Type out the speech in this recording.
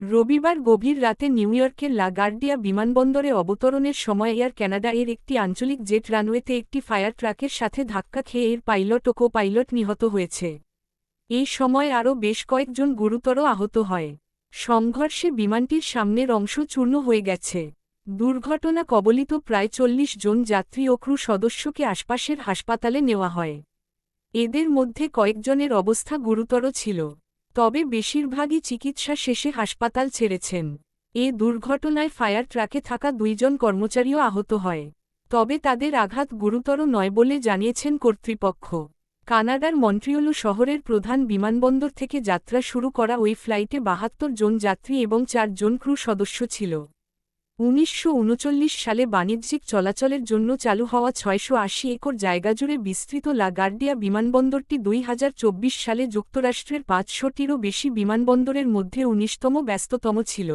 রবিবার গভীর রাতে নিউইয়র্কের লাগার্ডিয়া বিমানবন্দরে অবতরণের সময় এয়ার কানাডা এর একটি আঞ্চলিক জেট রানওয়েতে একটি ফায়ার ট্রাকের সাথে ধাক্কা খেয়ে এর পাইলট ও কো-পাইলট নিহত হয়েছে। এই সময় আরও বেশ কয়েকজন গুরুতর আহত হয়। সংঘর্ষে বিমানটির সামনের অংশ চূর্ণ হয়ে গেছে। দুর্ঘটনা কবলিত প্রায় ৪০ জন যাত্রী ও ক্রু সদস্যকে আশপাশের হাসপাতালে নেওয়া হয়। এদের মধ্যে কয়েকজনের অবস্থা গুরুতর ছিল, তবে বেশিরভাগই চিকিৎসা শেষে হাসপাতাল ছেড়েছেন। এ দুর্ঘটনায় ফায়ার ট্রাকে থাকা ২ জন কর্মচারীও আহত হয়, তবে তাদের আঘাত গুরুতর নয় বলে জানিয়েছেন কর্তৃপক্ষ। কানাডার মন্ট্রিয়ল শহরের প্রধান বিমানবন্দর থেকে যাত্রা শুরু করা ওই ফ্লাইটে ৭২ জন যাত্রী এবং ৪ জন ক্রু সদস্য ছিল। ১৯৩৯ সালে বাণিজ্যিক চলাচলের জন্য চালু হওয়া ৬৮০ একর জায়গা জুড়ে বিস্তৃত লাগার্ডিয়া বিমানবন্দরটি ২০২৪ সালে যুক্তরাষ্ট্রের ৫০০টিরও বেশি বিমানবন্দরের মধ্যে ১৯তম ব্যস্ততম ছিল।